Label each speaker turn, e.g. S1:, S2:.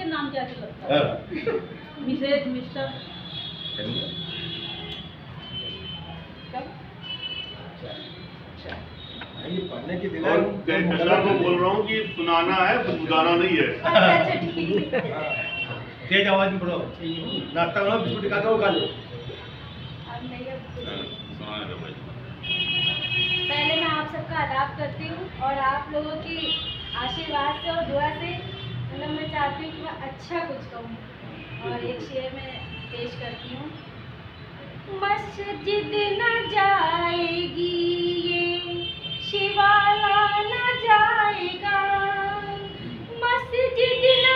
S1: के नाम क्या क्या लगता है? मिसेज, मिस्टर,
S2: ये पढ़ने की
S3: और कस्टमर को बोल रहा हूँ कि सुनाना है, बुझाना नहीं है।
S1: अच्छा ठीक है।
S2: तेज आवाज में पढ़ो। नाश्ता करो, बिस्कुट खा दो, खा लो।
S1: अब नहीं, अब
S3: सुनाने दो भाई।
S1: पहले मैं आप सबका आदाब करती हूँ और आप लोगों की आशीर्वाद से और दुआ से मतलब मैं चाहती हूँ कि मैं अच्छा कुछ कहूँ और एक शेर में पेश करती हूँ। मस्जिद न जाएगी ये शिवाला न जाएगा, मस्जिद न